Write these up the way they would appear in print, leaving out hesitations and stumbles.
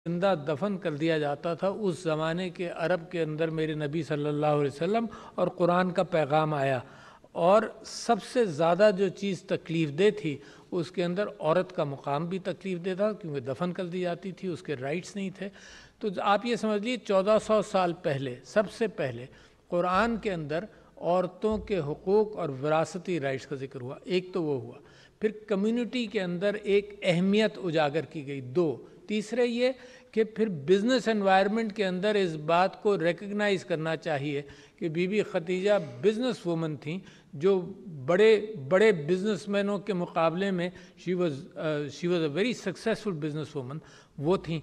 زندہ دفن کر دیا جاتا تھا، اس زمانے کے عرب کے اندر میرے نبی صلی اللہ علیہ وسلم اور قرآن کا پیغام آیا، اور سب سے زیادہ جو چیز تکلیف دہ تھی اس کے اندر عورت کا مقام بھی تکلیف دہ تھا، کیونکہ دفن کر دی جاتی تھی، اس کے رائٹس نہیں تھے۔ تو آپ یہ سمجھ لیجیے 1400 سال پہلے سب سے پہلے قرآن کے اندر عورتوں کے حقوق اور وراثتی رائٹس کا ذکر ہوا، ایک تو وہ ہوا۔ پھر کمیونٹی کے اندر ایک اہمیت اجاگر کی گئی، دو۔ تیسرے یہ کہ پھر بزنس انوائرمنٹ کے اندر اس بات کو ریکگنائز کرنا چاہیے کہ Bibi Khadija business woman تھیں، جو بڑے بڑے بزنس مینوں کے مقابلے میں she was a very successful business woman وہ تھیں۔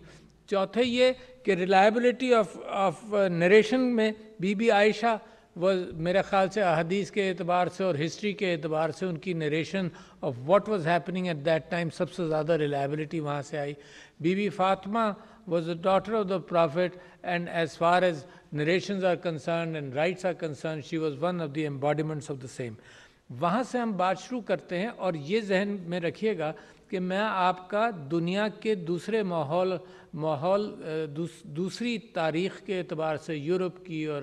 چوتھے یہ کہ ریلائبلٹی آف نریشن میں بی بی عائشہ میرے خیال سے احادیث کے اعتبار سے اور ہسٹری کے اعتبار سے ان کی narration of what was happening at that time سب سے زیادہ ریلائبلٹی وہاں سے آئی۔ Bibi Bibi Fatima was the daughter of the Prophet, and as far as narrations are concerned and rights are concerned, she was one of the embodiments of the same۔ وہاں سے ہم بات شروع کرتے ہیں، اور یہ ذہن میں رکھیے گا کہ میں آپ کا دنیا کے دوسرے ماحول دوسری تاریخ کے اعتبار سے یورپ کی اور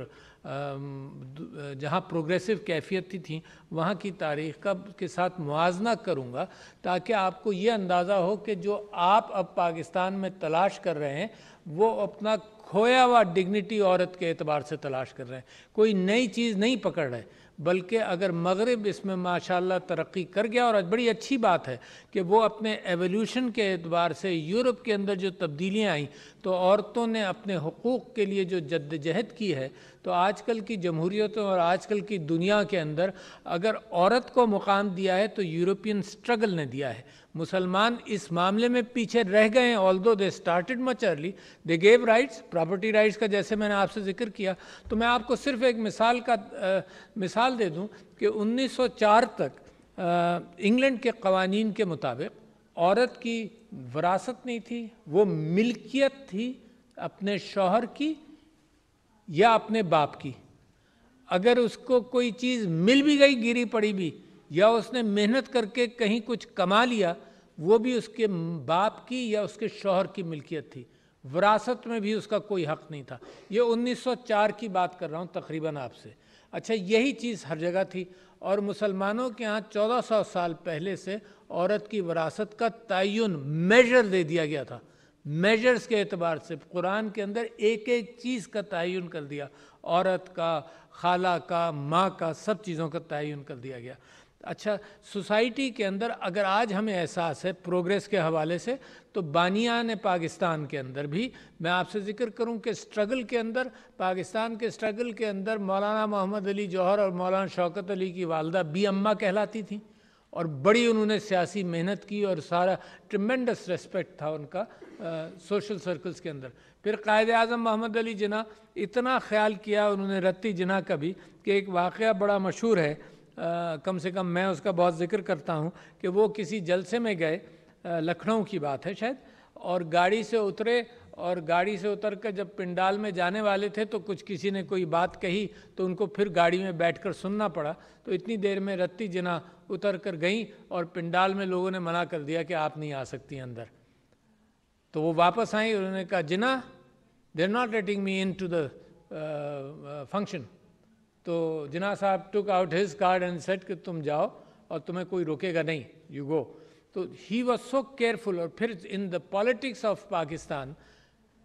جہاں پروگریسو کیفیت تھی وہاں کی تاریخ کے ساتھ موازنہ کروں گا، تاکہ آپ کو یہ اندازہ ہو کہ جو آپ اب پاکستان میں تلاش کر رہے ہیں وہ اپنا کھویا ہوا ڈگنیٹی عورت کے اعتبار سے تلاش کر رہے ہیں، کوئی نئی چیز نہیں پکڑ رہے، بلکہ اگر مغرب اس میں ماشاءاللہ ترقی کر گیا، اور بڑی اچھی بات ہے کہ وہ اپنے ایولیوشن کے اعتبار سے یورپ کے اندر جو تبدیلیاں آئیں تو عورتوں نے اپنے حقوق کے لیے جو جدوجہد کی ہے، تو آج کل کی جمہوریتوں اور آج کل کی دنیا کے اندر اگر عورت کو مقام دیا ہے تو یورپین سٹرگل نے دیا ہے۔ مسلمان اس معاملے میں پیچھے رہ گئے ہیں، although they started much early, they gave rights، property rights کا جیسے میں نے آپ سے ذکر کیا۔ تو میں آپ کو صرف ایک مثال دے دوں کہ 1904 تک انگلینڈ کے قوانین کے مطابق عورت کی وراثت نہیں تھی، وہ ملکیت تھی اپنے شوہر کی یا اپنے باپ کی۔ اگر اس کو کوئی چیز مل بھی گئی گری پڑی بھی، یا اس نے محنت کر کے کہیں کچھ کما لیا، وہ بھی اس کے باپ کی یا اس کے شوہر کی ملکیت تھی، وراثت میں بھی اس کا کوئی حق نہیں تھا۔ یہ 1904 کی بات کر رہا ہوں تقریباً آپ سے۔ اچھا، یہی چیز ہر جگہ تھی، اور مسلمانوں کے ہاں 1400 سال پہلے سے عورت کی وراثت کا تعین میجر دے دیا گیا تھا، میجرز کے اعتبار سے قرآن کے اندر ایک ایک چیز کا تعین کر دیا، عورت کا، خالہ کا، ماں کا، سب چیزوں کا تعین کر دیا گیا۔ اچھا، سوسائٹی کے اندر اگر آج ہمیں احساس ہے پروگریس کے حوالے سے، تو بانیان پاکستان کے اندر بھی میں آپ سے ذکر کروں کہ سٹرگل کے اندر، پاکستان کے سٹرگل کے اندر مولانا محمد علی جوہر اور مولانا شوکت علی کی والدہ بی اماں کہلاتی تھیں، اور بڑی انہوں نے سیاسی محنت کی، اور سارا ٹریمنڈس ریسپیکٹ تھا ان کا سوشل سرکلز کے اندر۔ پھر قائد اعظم محمد علی جناح، اتنا خیال کیا انہوں نے رتی جناح کا بھی کہ ایک واقعہ بڑا مشہور ہے، کم سے کم میں اس کا بہت ذکر کرتا ہوں، کہ وہ کسی جلسے میں گئے، لکھنؤ کی بات ہے شاید، اور گاڑی سے اترے، اور گاڑی سے اتر کر جب پنڈال میں جانے والے تھے تو کسی نے کوئی بات کہی تو ان کو پھر گاڑی میں بیٹھ کر سننا پڑا، تو اتنی دیر میں رتی جناح اتر کر گئیں، اور پنڈال میں لوگوں نے منع کر دیا کہ آپ نہیں آ سکتی اندر۔ تو وہ واپس آئیں، انہوں نے کہا جناح they are not letting me into the function۔ تو جناح صاحب took out his card and said کہ تم جاؤ اور تمہیں کوئی روکے گا نہیں، you go۔ تو he was so careful۔ اور پھر in the politics of Pakistan،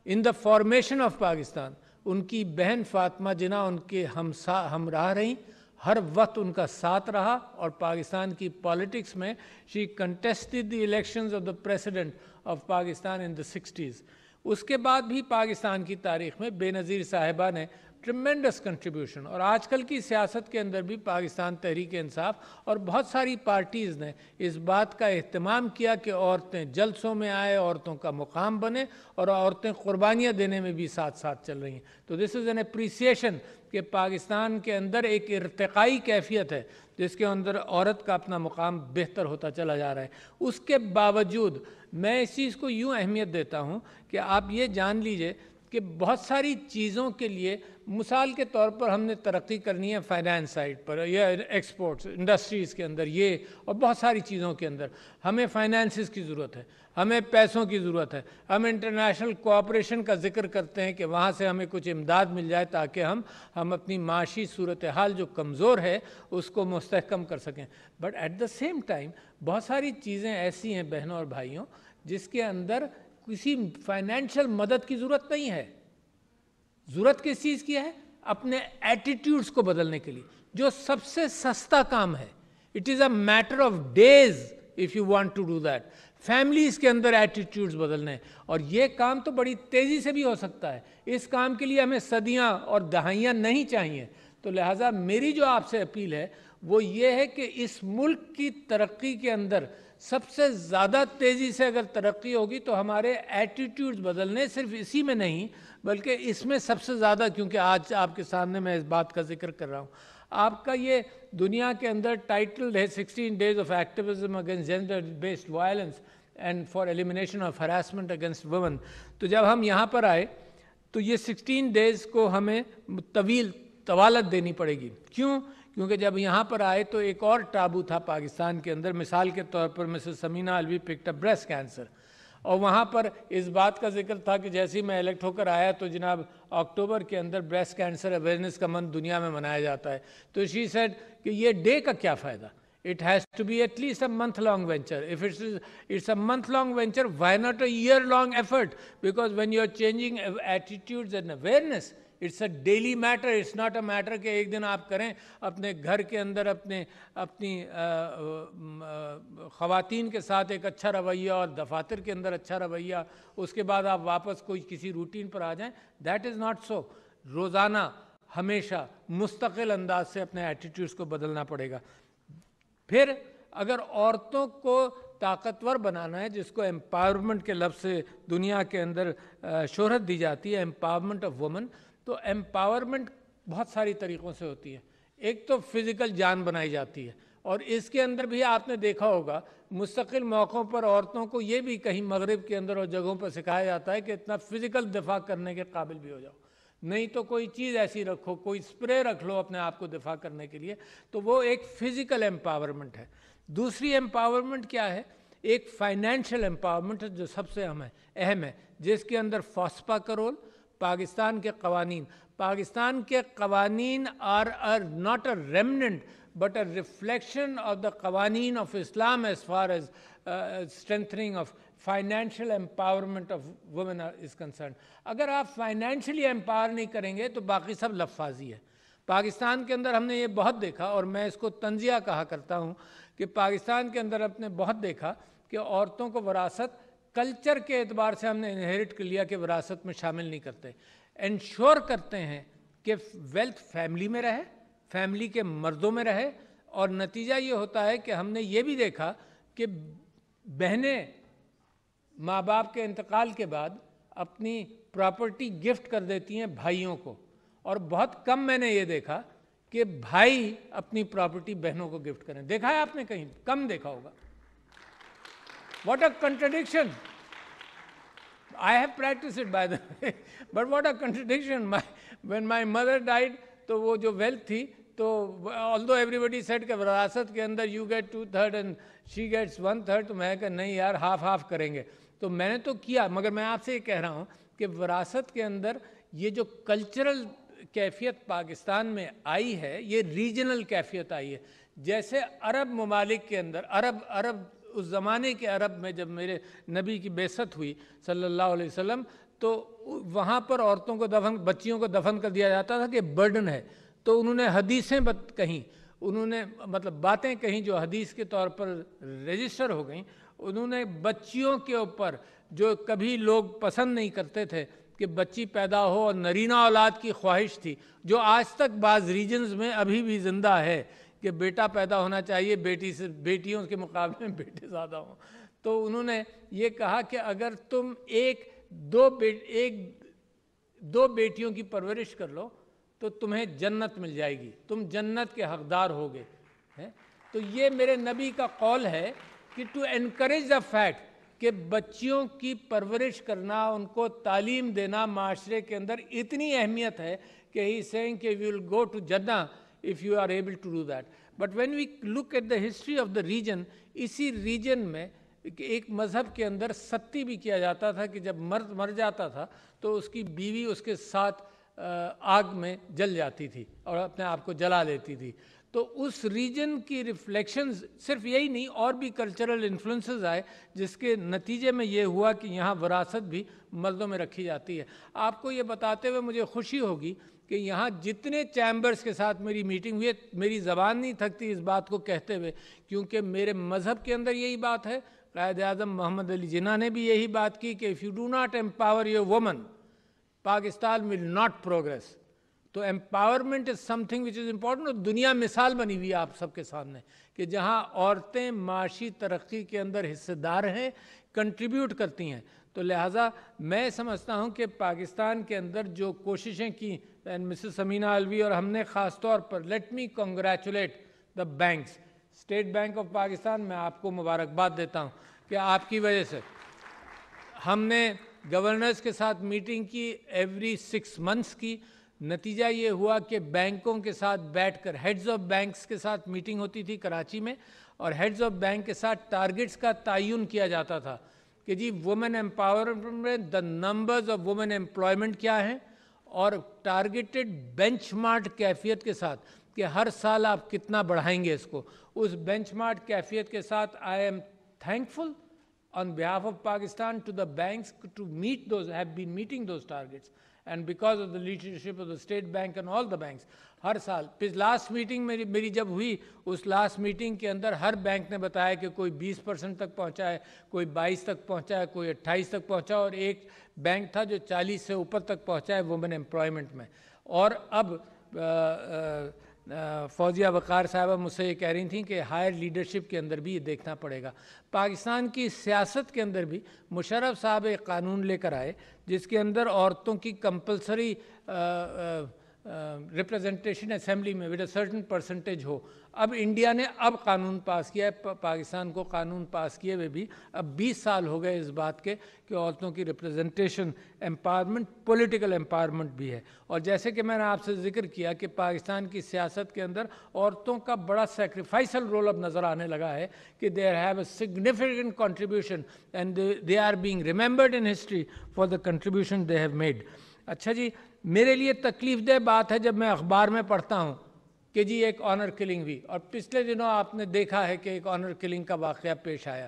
in the formation of Pakistan، ان کی بہن فاطمہ جناح ان کے ہمراہ رہیں، ہر وقت ان کا ساتھ رہا، اور پاکستان کی پالیٹکس میں she contested the elections of the president of Pakistan in the 60s۔ اس کے بعد بھی پاکستان کی تاریخ میں بے نظیر صاحبہ نے ٹریمنڈس کنٹریبیوشن، اور آج کل کی سیاست کے اندر بھی پاکستان تحریک انصاف اور بہت ساری پارٹیز نے اس بات کا اہتمام کیا کہ عورتیں جلسوں میں آئے، عورتوں کا مقام بنے، اور عورتیں قربانیاں دینے میں بھی ساتھ ساتھ چل رہی ہیں۔ تو دس از این اپریسیشن کہ پاکستان کے اندر ایک ارتقائی کیفیت ہے جس کے اندر عورت کا اپنا مقام بہتر ہوتا چلا جا رہا ہے۔ اس کے باوجود میں اس چیز کو یوں اہمیت دیتا ہوں کہ آپ یہ جان لیجئے کہ بہت ساری چیزوں کے لیے مثال کے طور پر ہم نے ترقی کرنی ہے فائنانس سائٹ پر یا ایکسپورٹس انڈسٹریز کے اندر یہ اور بہت ساری چیزوں کے اندر ہمیں فائنانسز کی ضرورت ہے، ہمیں پیسوں کی ضرورت ہے، ہم انٹرنیشنل کوآپریشن کا ذکر کرتے ہیں کہ وہاں سے ہمیں کچھ امداد مل جائے تاکہ ہم اپنی معاشی صورتحال جو کمزور ہے اس کو مستحکم کر سکیں. But at the same time بہت ساری چیزیں ایسی ہیں بہنوں اور بھائیوں جس کے اندر کسی فائنینشیل مدد کی ضرورت نہیں ہے. ضرورت کس چیز کی ہے؟ اپنے ایٹیٹیوڈز کو بدلنے کے لیے، جو سب سے سستا کام ہے. It is a matter of days if you want to do that. Families کے اندر ایٹیٹیوڈز بدلنے، اور یہ کام تو بڑی تیزی سے بھی ہو سکتا ہے. اس کام کے لیے ہمیں صدیاں اور دہائیاں نہیں چاہیے. تو لہٰذا میری جو آپ سے اپیل ہے وہ یہ ہے کہ اس ملک کی ترقی کے اندر سب سے زیادہ تیزی سے اگر ترقی ہوگی تو ہمارے ایٹیٹیوڈز بدلنے، صرف اسی میں نہیں بلکہ اس میں سب سے زیادہ، کیونکہ آج آپ کے سامنے میں اس بات کا ذکر کر رہا ہوں. آپ کا یہ دنیا کے اندر ٹائٹل ہے 16 days of activism against gender based violence and for elimination of harassment against women. تو جب ہم یہاں پر آئے تو یہ 16 days کو ہمیں طوالت دینی پڑے گی. کیوں؟ کیونکہ جب یہاں پر آئے تو ایک اور ٹابو تھا پاکستان کے اندر. مثال کے طور پر Mrs Samina Alvi picked up breast cancer, اور وہاں پر اس بات کا ذکر تھا کہ جیسے ہی میں الیکٹ ہو کر آیا تو جناب اکتوبر کے اندر بریسٹ کینسر اویئرنیس کا منتھ دنیا میں منایا جاتا ہے. تو شی سیڈ کہ یہ ڈے کا کیا فائدہ؟ It has to be at least a month-long venture. If it's a month-long venture, why not a year-long effort? Because when you're changing attitudes and awareness, it's a daily matter. It's not a matter کہ ایک دن آپ کریں اپنے گھر کے اندر اپنی خواتین کے ساتھ ایک اچھا رویہ اور دفاتر کے اندر اچھا رویہ، اس کے بعد آپ واپس کوئی کسی روٹین پر آ جائیں. That is not so. روزانہ ہمیشہ مستقل انداز سے اپنے ایٹیٹیوڈس کو بدلنا پڑے گا. پھر اگر عورتوں کو طاقتور بنانا ہے، جس کو امپاورمنٹ کے لفظ سے دنیا کے اندر شہرت دی جاتی ہے، امپاورمنٹ آف وومن، تو امپاورمنٹ بہت ساری طریقوں سے ہوتی ہے. ایک تو فزیکل جان بنائی جاتی ہے، اور اس کے اندر بھی آپ نے دیکھا ہوگا مستقل موقعوں پر عورتوں کو یہ بھی کہیں مغرب کے اندر اور جگہوں پر سکھایا جاتا ہے کہ اتنا فزیکل دفاع کرنے کے قابل بھی ہو جاؤ. نہیں تو کوئی چیز ایسی رکھو، کوئی اسپرے رکھ لو اپنے آپ کو دفاع کرنے کے لیے. تو وہ ایک فزیکل امپاورمنٹ ہے. دوسری امپاورمنٹ کیا ہے؟ ایک فائنینشیل امپاورمنٹ ہے جو سب سے اہم ہے، جس کے اندر فاسپا کا رول، پاکستان کے قوانین are not a remnant but a reflection of the قوانین of Islam as far as strengthening of financial empowerment of women is concerned. اگر آپ فائنینشلی امپاور نہیں کریں گے تو باقی سب لفاظی ہے. پاکستان کے اندر ہم نے یہ بہت دیکھا، اور میں اس کو تنزیہ کہا کرتا ہوں کہ پاکستان کے اندر ہم نے بہت دیکھا کہ عورتوں کو وراثت کلچر کے اعتبار سے ہم نے انہیرٹ کر لیا کہ وراثت میں شامل نہیں کرتے. انشور کرتے ہیں کہ ویلتھ فیملی میں رہے، فیملی کے مردوں میں رہے. اور نتیجہ یہ ہوتا ہے کہ ہم نے یہ بھی دیکھا کہ بہنیں ماں باپ کے انتقال کے بعد اپنی پراپرٹی گفٹ کر دیتی ہیں بھائیوں کو، اور بہت کم میں نے یہ دیکھا کہ بھائی اپنی پراپرٹی بہنوں کو گفٹ کریں. دیکھا ہے آپ نے؟ کہیں کم دیکھا ہوگا. What a contradiction! I have practiced it, by the way. But what a contradiction! When my mother died, تو وہ جو ویلتھ تھی، تو although everybody said کہ وراثت کے اندر you get 2/3 and she gets 1/3، تو میں کہا نہیں یار، ہاف کریں گے. تو میں نے تو کیا، مگر میں آپ سے یہ کہہ رہا ہوں کہ وراثت کے اندر یہ جو کلچرل کیفیت پاکستان میں آئی ہے، یہ ریجنل کیفیت آئی ہے. جیسے عرب ممالک کے اندر، عرب اس زمانے کے عرب میں جب میرے نبی کی بعثت ہوئی صلی اللہ علیہ وسلم، تو وہاں پر عورتوں کو بچیوں کو دفن کر دیا جاتا تھا کہ برڈن ہے. تو انہوں نے حدیثیں کہیں، انہوں نے مطلب باتیں کہیں جو حدیث کے طور پر رجسٹر ہو گئیں. انہوں نے بچیوں کے اوپر، جو کبھی لوگ پسند نہیں کرتے تھے کہ بچی پیدا ہو، اور نرینہ اولاد کی خواہش تھی جو آج تک بعض ریجنز میں ابھی بھی زندہ ہے کہ بیٹا پیدا ہونا چاہیے، بیٹیوں کے مقابلے میں بیٹے زیادہ ہوں. تو انہوں نے یہ کہا کہ اگر تم دو بیٹیوں کی پرورش کر لو تو تمہیں جنت مل جائے گی، تم جنت کے حقدار ہوگے. تو یہ میرے نبی کا قول ہے کہ ٹو انکریج دا فیکٹ کہ بچیوں کی پرورش کرنا, ان کو تعلیم دینا معاشرے کے اندر اتنی اہمیت ہے کہ ہی سینگ کہ وی ول گو ٹو جنہ if you are able to do that. But when we look at the history of the region, اسی ریجن میں ایک مذہب کے اندر ستی بھی کیا جاتا تھا کہ جب مرد مر جاتا تھا تو اس کی بیوی اس کے ساتھ آگ میں جل جاتی تھی اور اپنے آپ کو جلا لیتی تھی. تو اس ریجن کی ریفلیکشنز صرف یہی نہیں, اور بھی کلچرل انفلوئنسز آئے جس کے نتیجے میں یہ ہوا کہ یہاں وراثت بھی مردوں میں رکھی جاتی ہے. آپ کو یہ بتاتے ہوئے مجھے خوشی ہوگی کہ یہاں جتنے چیمبرز کے ساتھ میری میٹنگ ہوئی ہے, میری زبان نہیں تھکتی اس بات کو کہتے ہوئے, کیونکہ میرے مذہب کے اندر یہی بات ہے. قائد اعظم محمد علی جناح نے بھی یہی بات کی کہ if you do not empower your woman, Pakistan will not progress. تو empowerment is something which is important. اور دنیا مثال بنی ہوئی ہے آپ سب کے سامنے کہ جہاں عورتیں معاشی ترقی کے اندر حصے دار ہیں, کنٹریبیوٹ کرتی ہیں. تو لہٰذا میں سمجھتا ہوں کہ پاکستان کے اندر جو کوششیں کی مسز سمینہ الوی اور ہم نے خاص طور پر, let me congratulate the banks, state bank of Pakistan, میں آپ کو مبارکباد دیتا ہوں کہ آپ کی وجہ سے ہم نے گورنرز کے ساتھ میٹنگ کی ایوری 6 months کی. نتیجہ یہ ہوا کہ بینکوں کے ساتھ بیٹھ کر, ہیڈز آف بینکس کے ساتھ میٹنگ ہوتی تھی کراچی میں, اور ہیڈز آف بینک کے ساتھ ٹارگٹس کا تعین کیا جاتا تھا کہ جی وومن امپاورمنٹ میں the numbers of women employment کیا ہیں, اور ٹارگیٹڈ بینچ مارک کیفیت کے ساتھ کہ ہر سال آپ کتنا بڑھائیں گے اس کو. اس بینچ مارک کیفیت کے ساتھ I am thankful on behalf of Pakistan to the banks to meet those, have been meeting those targets, and because of the leadership of the State Bank and all the banks, ہر سال. Last meeting میری جب ہوئی, اس last meeting کے اندر ہر bank نے بتایا کہ کوئی 20% تک پہنچا ہے, کوئی 22 تک پہنچا ہے, کوئی 28 تک پہنچا, اور ایک بینک تھا جو 40 سے اوپر تک پہنچا ہے وومن امپلائمنٹ میں. اور اب فوزیہ وقار صاحبہ مجھ سے یہ کہہ رہی تھیں کہ ہائر لیڈرشپ کے اندر بھی یہ دیکھنا پڑے گا. پاکستان کی سیاست کے اندر بھی مشرف صاحب ایک قانون لے کر آئے جس کے اندر عورتوں کی کمپلسری ریپرزنٹیشن اسمبلی میں ود اے سرٹن پرسنٹیج ہو. اب انڈیا نے اب قانون پاس کیا ہے, پاکستان کو قانون پاس کیے ہوئے بھی اب 20 سال ہو گئے اس بات کے کہ عورتوں کی ریپرزنٹیشن, امپاورمنٹ, پولیٹیکل امپاورمنٹ بھی ہے. اور جیسے کہ میں نے آپ سے ذکر کیا کہ پاکستان کی سیاست کے اندر عورتوں کا بڑا سیکریفائسل رول اب نظر آنے لگا ہے کہ they have a significant contribution and they are being remembered in history for the contribution they have made. اچھا جی, میرے لیے تکلیف دہ بات ہے جب میں اخبار میں پڑھتا ہوں کہ جی ایک آنر کلنگ ہوئی, اور پچھلے دنوں آپ نے دیکھا ہے کہ ایک آنر کلنگ کا واقعہ پیش آیا.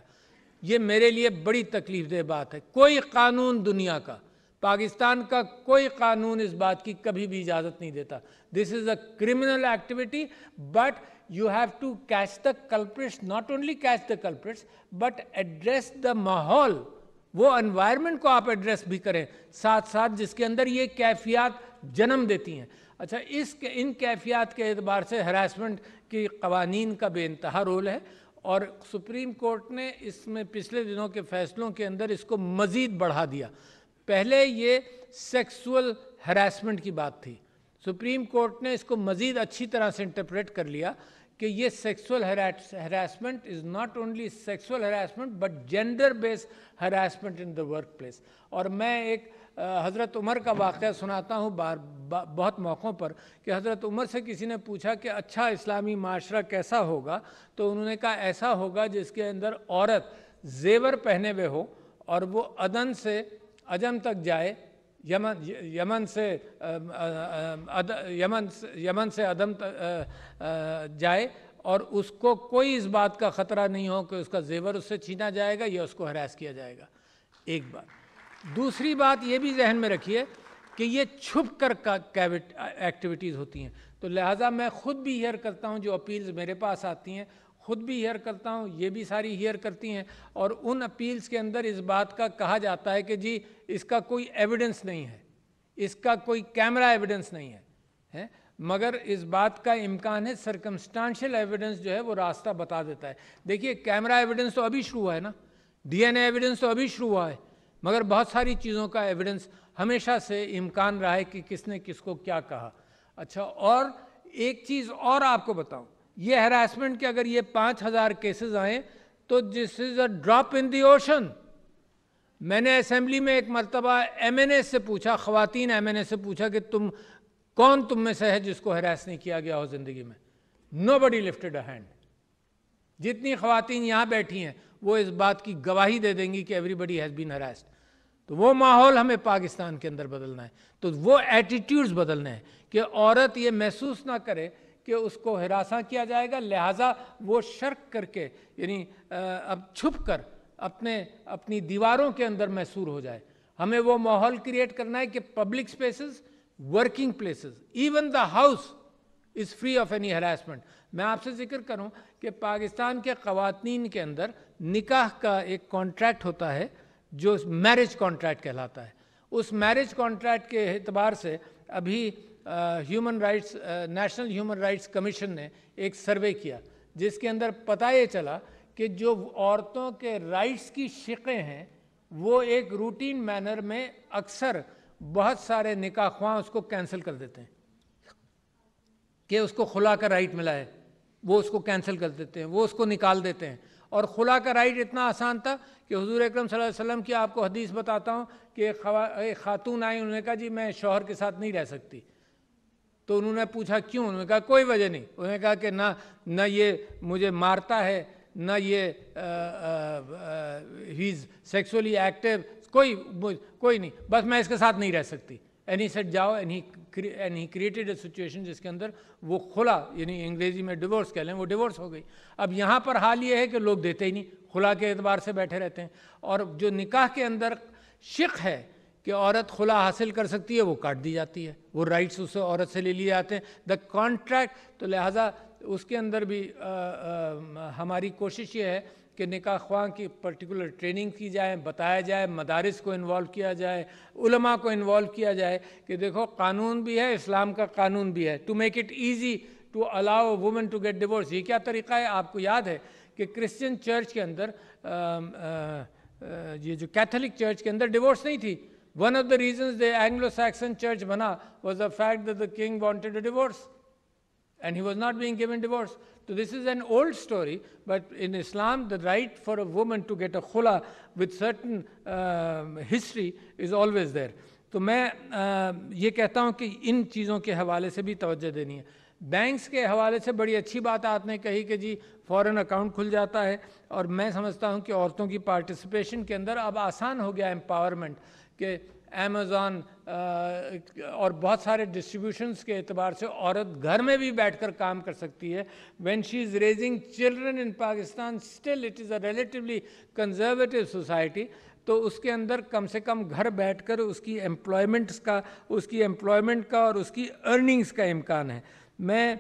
یہ میرے لیے بڑی تکلیف دہ بات ہے. کوئی قانون دنیا کا, پاکستان کا کوئی قانون اس بات کی کبھی بھی اجازت نہیں دیتا. This is a criminal activity, but you have to catch the culprits, not only catch the culprits but address the ماحول, وہ انوائرمنٹ کو آپ ایڈریس بھی کریں ساتھ ساتھ جس کے اندر یہ کیفیات جنم دیتی ہیں. اچھا, ان کیفیات کے اعتبار سے ہراسمنٹ کی قوانین کا بے انتہا رول ہے, اور سپریم کورٹ نے اس میں پچھلے دنوں کے فیصلوں کے اندر اس کو مزید بڑھا دیا. پہلے یہ سیکسول ہراسمنٹ کی بات تھی, سپریم کورٹ نے اس کو مزید اچھی طرح سے انٹرپریٹ کر لیا کہ یہ sexual harassment is not only sexual harassment but gender base harassment in the work place. اور میں ایک حضرت عمر کا واقعہ سناتا ہوں بہت موقعوں پر کہ حضرت عمر سے کسی نے پوچھا کہ اچھا اسلامی معاشرہ کیسا ہوگا, تو انہوں نے کہا ایسا ہوگا جس کے اندر عورت زیور پہنے ہوئے ہو اور وہ عدن سے عجم تک جائے, یمن سے عدم جائے, اور اس کو کوئی اس بات کا خطرہ نہیں ہو کہ اس کا زیور اس سے چھینا جائے گا یا اس کو ہراس کیا جائے گا. ایک بات. دوسری بات یہ بھی ذہن میں رکھیے کہ یہ چھپ کر ایکٹیویٹیز ہوتی ہیں. تو لہٰذا میں خود بھی ہیئر کرتا ہوں, جو اپیلز میرے پاس آتی ہیں خود بھی ہیئر کرتا ہوں, یہ بھی ساری ہیئر کرتی ہیں, اور ان اپیلز کے اندر اس بات کا کہا جاتا ہے کہ جی اس کا کوئی ایویڈنس نہیں ہے, اس کا کوئی کیمرہ ایویڈنس نہیں ہے, مگر اس بات کا امکان ہے, سرکمسٹانشل ایویڈنس جو ہے وہ راستہ بتا دیتا ہے. دیکھیے کیمرہ ایویڈنس تو ابھی شروع ہوا ہے نا, ڈی این اے ایویڈنس تو ابھی شروع ہوا ہے, مگر بہت ساری چیزوں کا ایویڈنس ہمیشہ سے امکان رہا ہے کہ کس نے کس کو کیا کہا. اچھا, اور ایک چیز اور آپ کو بتاؤں, یہ ہراسمنٹ کے اگر یہ 5000 کیسز آئیں تو دس is a drop in the ocean. میں نے اسمبلی میں ایک مرتبہ ایم این اے سے پوچھا، خواتین ایم این اے سے پوچھا کہ کون تم میں سے ہے جس کو ہراس نہیں کیا گیا ہو زندگی میں؟ nobody lifted a hand. جتنی خواتین یہاں بیٹھی ہیں وہ اس بات کی گواہی دے دیں گی کہ ایوری ہیز بین ہراسڈ. تو وہ ماحول ہمیں پاکستان کے اندر بدلنا ہے، تو وہ ایٹیٹیوڈز بدلنے ہیں کہ عورت یہ محسوس نہ کرے کہ اس کو ہراساں کیا جائے گا، لہٰذا وہ شرک کر کے، یعنی اب چھپ کر اپنی دیواروں کے اندر محصور ہو جائے. ہمیں وہ ماحول کریٹ کرنا ہے کہ public spaces, working places, even the house is free of any harassment. میں آپ سے ذکر کروں کہ پاکستان کے خواتین کے اندر نکاح کا ایک کانٹریکٹ ہوتا ہے جو میرج کانٹریکٹ کہلاتا ہے. اس میرج کانٹریکٹ کے اعتبار سے ابھی human rights, national human rights commission نے ایک سروے کیا جس کے اندر پتہ یہ چلا کہ جو عورتوں کے رائٹس کی شقیں ہیں وہ ایک روٹین مینر میں اکثر بہت سارے نکاح خواہاں اس کو کینسل کر دیتے ہیں کہ اس کو خلا کا رائٹ ملا ہے، وہ اس کو کینسل کر دیتے ہیں، وہ اس کو نکال دیتے ہیں. اور خلا کا رائٹ اتنا آسان تھا کہ حضور اکرم صلی اللہ علیہ وسلم کی آپ کو حدیث بتاتا ہوں کہ ایک خاتون آئی، انہوں نے کہا جی میں شوہر کے ساتھ نہیں رہ سکتی. تو انہوں نے پوچھا کیوں؟ انہوں نے کہا کوئی وجہ نہیں. انہوں نے کہا کہ نہ یہ مجھے مارتا ہے، نہ یہ ہی از سیکسولی ایکٹیو، کوئی نہیں، بس میں اس کے ساتھ نہیں رہ سکتی. اینی سیٹ جاؤ، اینی کریٹڈ اے سچویشن جس کے اندر وہ خلا، یعنی انگریزی میں ڈیورس کہہ لیں، وہ ڈیورس ہو گئی. اب یہاں پر حال یہ ہے کہ لوگ دیتے ہی نہیں، خلا کے اعتبار سے بیٹھے رہتے ہیں. اور جو نکاح کے اندر شق ہے کہ عورت خلا حاصل کر سکتی ہے وہ کاٹ دی جاتی ہے، وہ رائٹس اسے عورت سے لے لیے جاتے ہیں، دا کانٹریکٹ. تو لہٰذا اس کے اندر بھی ہماری کوشش یہ ہے کہ نکاح خواہ کی پرٹیکولر ٹریننگ کی جائے، بتایا جائے، مدارس کو انوالو کیا جائے، علماء کو انوالو کیا جائے کہ دیکھو قانون بھی ہے، اسلام کا قانون بھی ہے، to make it easy to allow women to get divorce. یہ کیا طریقہ ہے؟ آپ کو یاد ہے کہ کرسچن چرچ کے اندر، یہ جو کیتھولک چرچ کے اندر ڈیورس نہیں تھی. One of the reasons the Anglo-Saxon church بنا was the fact that the king wanted a divorce and he was not being given divorce. So this is an old story, but in Islam the right for a woman to get a khula with certain history is always there. تو میں یہ کہتا ہوں کہ ان چیزوں کے حوالے سے بھی توجہ دینی ہے. بینکس کے حوالے سے بڑی اچھی بات آپ نے کہی کہ جی فوراً اکاؤنٹ کھل جاتا ہے، اور میں سمجھتا ہوں کہ عورتوں کی پارٹیسپیشن کے اندر اب آسان ہو گیا امپاورمنٹ، کہ امیزون اور بہت سارے ڈسٹریبیوشنس کے اعتبار سے عورت گھر میں بھی بیٹھ کر کام کر سکتی ہے. When she is raising children in Pakistan, still it is a relatively conservative society. تو اس کے اندر کم سے کم گھر بیٹھ کر اس کی امپلائمنٹ کا اور اس کی ارننگز کا امکان ہے. میں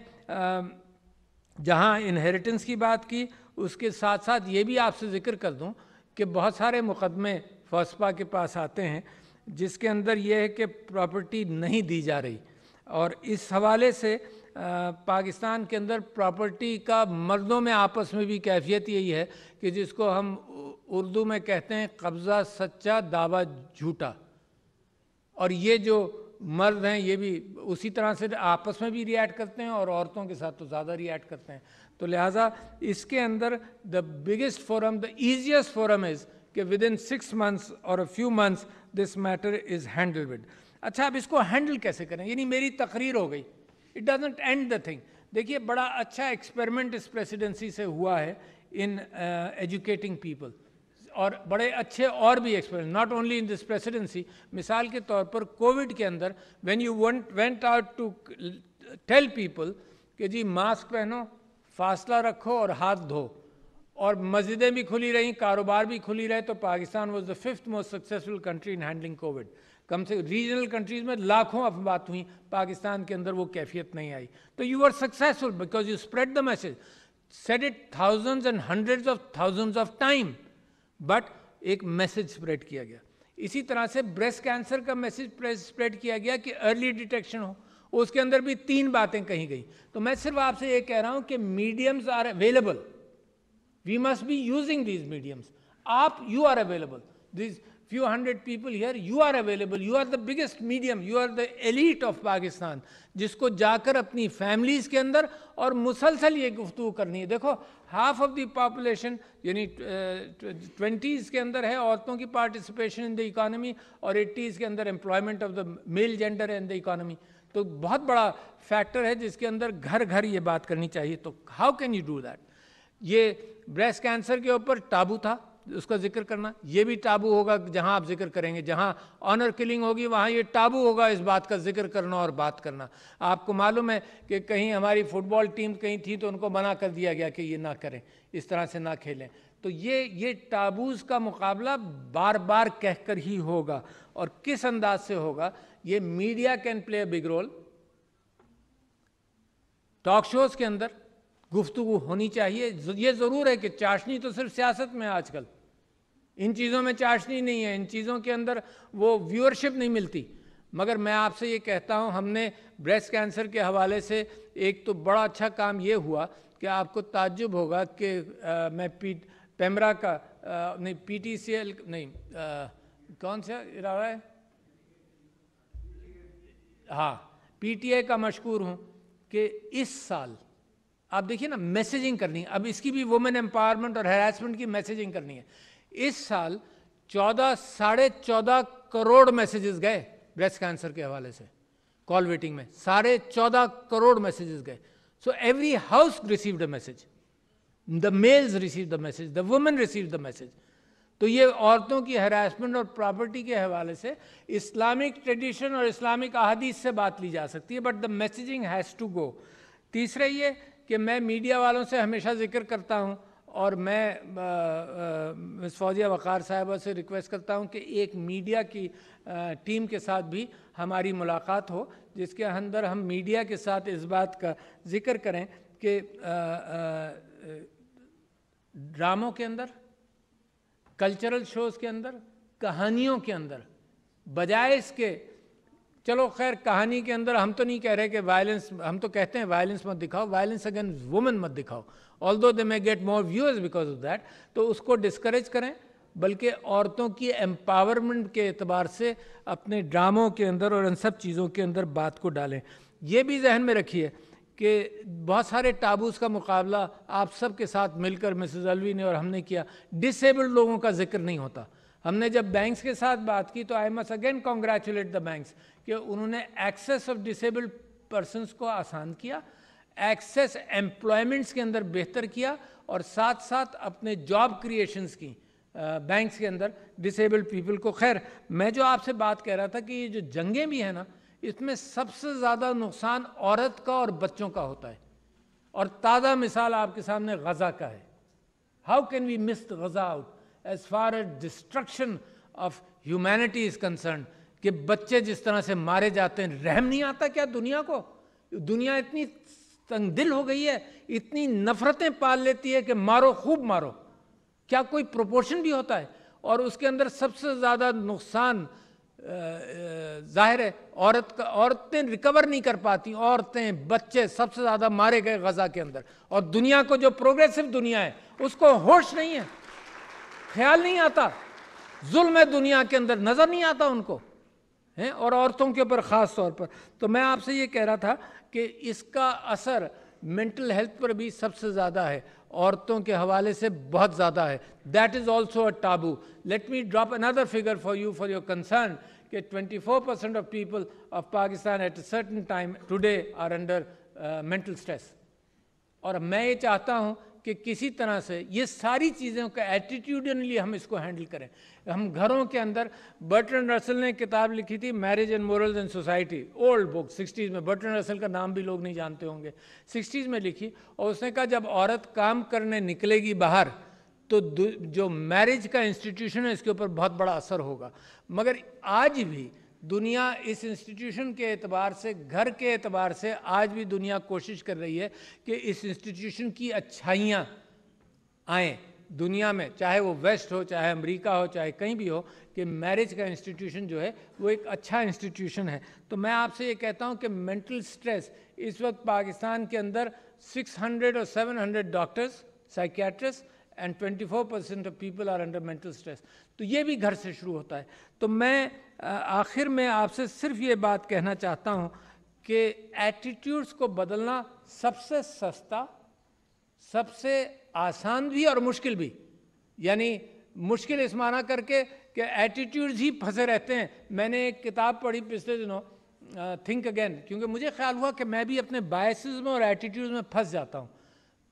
جہاں انہیریٹنس کی بات کی، اس کے ساتھ ساتھ یہ بھی آپ سے ذکر کر دوں کہ بہت سارے مقدمے فوسپا کے پاس آتے ہیں جس کے اندر یہ ہے کہ پراپرٹی نہیں دی جا رہی، اور اس حوالے سے پاکستان کے اندر پراپرٹی کا مردوں میں آپس میں بھی کیفیت یہی ہے کہ جس کو ہم اردو میں کہتے ہیں قبضہ سچا دعویٰ جھوٹا. اور یہ جو مرد ہیں یہ بھی اسی طرح سے آپس میں بھی ریئیکٹ کرتے ہیں اور عورتوں کے ساتھ تو زیادہ ریئیکٹ کرتے ہیں. تو لہٰذا اس کے اندر the biggest forum, the easiest forum is کہ ودن 6 months اور a few months this matter is handled with. اچھا اب اس کو ہینڈل کیسے کریں؟ یعنی میری تقریر ہو گئی، it doesn't and the thing. دیکھیے بڑا اچھا ایکسپیریمنٹ اس پریسیڈنسی سے ہوا ہے ان ایجوکیٹنگ پیپل، اور بڑے اچھے اور بھی experiment not only in this presidency. مثال کے طور پر کووڈ کے اندر when you went out to tell people کہ جی ماسک پہنو، فاصلہ رکھو اور ہاتھ دھو، اور مسجدیں بھی کھلی رہیں، کاروبار بھی کھلی رہے، تو Pakistan was the 5th most successful country in handling covid. کم سے ریجنل کنٹریز میں لاکھوں افبات ہوئیں، پاکستان کے اندر وہ کیفیت نہیں آئی. تو you are successful because you spread the message, said it thousands and hundreds of thousands of time، but ایک میسج اسپریڈ کیا گیا. اسی طرح سے بریسٹ کینسر کا میسج اسپریڈ کیا گیا کہ ارلی ڈیٹیکشن ہو، اس کے اندر بھی 3 باتیں کہی گئیں. تو میں صرف آپ سے یہ کہہ رہا ہوں کہ mediums are available. We must be using these mediums. You are available. few hundred people here, you are available, you are the biggest medium, you are the elite of Pakistan, جس کو جا کر اپنی فیملیز کے اندر اور مسلسل یہ گفتگو کرنی ہے. دیکھو ہاف آف دی پاپولیشن یعنی 20s کے اندر ہے عورتوں کی پارٹیسپیشن ان دا اکانومی اور 80s کے اندر employment of the male gender in the economy. تو بہت بڑا فیکٹر ہے جس کے اندر گھر گھر یہ بات کرنی چاہیے. تو how can you do that? یہ بریسٹ کینسر کے اوپر ٹابو تھا اس کا ذکر کرنا, یہ بھی ٹابو ہوگا جہاں آپ ذکر کریں گے. جہاں آنر کلنگ ہوگی وہاں یہ ٹابو ہوگا اس بات کا ذکر کرنا اور بات کرنا. آپ کو معلوم ہے کہ کہیں ہماری فٹ بال ٹیم کہیں تھی تو ان کو منع کر دیا گیا کہ یہ نہ کریں, اس طرح سے نہ کھیلیں. تو یہ ٹابوز کا مقابلہ بار بار کہہ کر ہی ہوگا. اور کس انداز سے ہوگا؟ یہ media can play a big role. Talk shows کے اندر گفتگو ہونی چاہیے. یہ ضرور ہے کہ چاشنی تو صرف سیاست میں آج کل, ان چیزوں میں چاشنی نہیں ہے, ان چیزوں کے اندر وہ ویورشپ نہیں ملتی. مگر میں آپ سے یہ کہتا ہوں, ہم نے بریسٹ کینسر کے حوالے سے ایک تو بڑا اچھا کام یہ ہوا کہ آپ کو تعجب ہوگا کہ میں پیمرا کا نہیں پی ٹی سی ایل نہیں کون سا ادارہ ہے, ہاں پی ٹی اے کا مشکور ہوں کہ اس سال آپ دیکھیے نا میسیجنگ کرنی ہے. اب اس کی بھی وومن امپاورمنٹ اور ہیراسمنٹ کی میسیجنگ کرنی ہے. اس سال 14.5 کروڑ میسیجز گئے بریسٹ کینسر کے حوالے سے کال ویٹنگ میں. 14.5 کروڑ میسیجز گئے. So every house received a message, the males receive the message, the women receive the message. تو یہ عورتوں کی ہراسمنٹ اور پراپرٹی کے حوالے سے اسلامک ٹریڈیشن اور اسلامک احادیث سے بات لی جا سکتی ہے, but the messaging has to go. تیسرا یہ کہ میں میڈیا والوں سے ہمیشہ ذکر کرتا ہوں اور میں مس فوزیہ وقار صاحبہ سے ریکویسٹ کرتا ہوں کہ ایک میڈیا کی ٹیم کے ساتھ بھی ہماری ملاقات ہو, جس کے اندر ہم میڈیا کے ساتھ اس بات کا ذکر کریں کہ ڈراموں کے اندر, کلچرل شوز کے اندر, کہانیوں کے اندر, بجائے اس کے چلو خیر کہانی کے اندر ہم تو نہیں کہہ رہے کہ وائلنس, ہم تو کہتے ہیں وائلنس مت دکھاؤ, وائلنس اگینسٹ وومن مت دکھاؤ, although they may get more viewers because of that, تو اس کو ڈسکریج کریں, بلکہ عورتوں کی امپاورمنٹ کے اعتبار سے اپنے ڈراموں کے اندر اور ان سب چیزوں کے اندر بات کو ڈالیں. یہ بھی ذہن میں رکھیے کہ بہت سارے ٹابوز کا مقابلہ آپ سب کے ساتھ مل کر مسز الوی نے اور ہم نے کیا. ڈسیبلڈ لوگوں کا ذکر نہیں ہوتا. ہم نے جب بینکس کے ساتھ بات کی تو I must again congratulate the banks کہ انہوں نے ایکسیس آف ڈسیبلڈ پرسنس کو آسان کیا, ایکسیس ایمپلائمنٹس کے اندر بہتر کیا, اور ساتھ ساتھ اپنے جاب کریشنز کی بینکس کے اندر ڈسیبلڈ پیپل کو. خیر میں جو آپ سے بات کہہ رہا تھا کہ یہ جو جنگیں بھی ہیں نا, اس میں سب سے زیادہ نقصان عورت کا اور بچوں کا ہوتا ہے. اور تازہ مثال آپ کے سامنے غزہ کا ہے. How can we miss Gaza out as far as destruction of humanity is concerned, کہ بچے جس طرح سے مارے جاتے ہیں. رحم نہیں آتا کیا دنیا کو؟ دنیا اتنی تنگ دل ہو گئی ہے, اتنی نفرتیں پال لیتی ہے کہ مارو خوب مارو. کیا کوئی پروپورشن بھی ہوتا ہے؟ اور اس کے اندر سب سے زیادہ نقصان ظاہر ہے عورت کا. عورتیں ریکور نہیں کر پاتی, عورتیں بچے سب سے زیادہ مارے گئے غزہ کے اندر. اور دنیا کو جو پروگریسو دنیا ہے اس کو ہوش نہیں ہے, خیال نہیں آتا, ظلم ہے دنیا کے اندر نظر نہیں آتا ان کو, اور عورتوں کے اوپر خاص طور پر. تو میں آپ سے یہ کہہ رہا تھا کہ اس کا اثر مینٹل ہیلتھ پر بھی سب سے زیادہ ہے, عورتوں کے حوالے سے بہت زیادہ ہے. That is also a taboo. Let me drop another figure for your concern کہ 24% of people of Pakistan at a certain time today are under mental stress. اور میں یہ چاہتا ہوں کہ کسی طرح سے یہ ساری چیزوں کا ایٹیٹیوڈنلی ہم اس کو ہینڈل کریں. ہم گھروں کے اندر, برٹرن رسل نے کتاب لکھی تھی marriage and morals in society, old book 60s میں, برٹرن رسل کا نام بھی لوگ نہیں جانتے ہوں گے, 60s میں لکھی. اور اس نے کہا جب عورت کام کرنے نکلے گی باہر تو جو میرج کا انسٹیٹیوشن ہے اس کے اوپر بہت بڑا اثر ہوگا. مگر آج بھی دنیا اس انسٹیٹیوشن کے اعتبار سے, گھر کے اعتبار سے آج بھی دنیا کوشش کر رہی ہے کہ اس انسٹیٹیوشن کی اچھائیاں آئیں دنیا میں, چاہے وہ ویسٹ ہو, چاہے امریکہ ہو, چاہے کہیں بھی ہو, کہ میرج کا انسٹیٹیوشن جو ہے وہ ایک اچھا انسٹیٹیوشن ہے. تو میں آپ سے یہ کہتا ہوں کہ مینٹل سٹریس اس وقت پاکستان کے اندر 600 اور 700 doctors, psychiatrist and 24% of people are under mental stress. تو یہ بھی گھر سے شروع ہوتا ہے. تو میں آخر میں آپ سے صرف یہ بات کہنا چاہتا ہوں کہ ایٹیٹیوڈس کو بدلنا سب سے سستا، سب سے آسان بھی اور مشکل بھی. یعنی مشکل اس معنی کر کے کہ ایٹیٹیوڈز ہی پھنسے رہتے ہیں. میں نے ایک کتاب پڑھی پچھلے دنوں، تھنک اگین، کیونکہ مجھے خیال ہوا کہ میں بھی اپنے بائسز میں اور ایٹیٹیوڈز میں پھنس جاتا ہوں.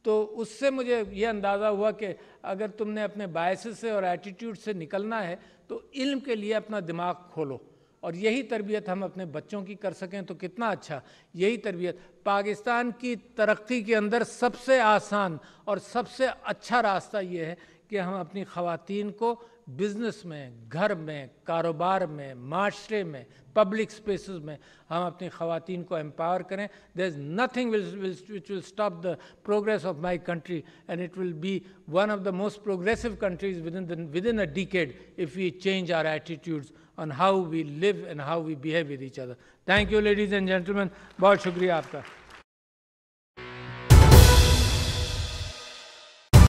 تو اس سے مجھے یہ اندازہ ہوا کہ اگر تم نے اپنے بائسز سے اور ایٹیٹیوڈ سے نکلنا ہے تو علم کے لیے اپنا دماغ کھولو. اور یہی تربیت ہم اپنے بچوں کی کر سکیں تو کتنا اچھا. یہی تربیت پاکستان کی ترقی کے اندر سب سے آسان اور سب سے اچھا راستہ یہ ہے کہ ہم اپنی خواتین کو بزنس میں، گھر میں، کاروبار میں، معاشرے میں، پبلک اسپیسز میں ہم اپنی خواتین کو امپاور کریں. There is nothing which will stop the progress of my country, and it will be one of the most progressive countries within a decade if we change our attitudes on how we live and how we behave with each other. Thank you ladies and gentlemen. بہت شکریہ آپ کا.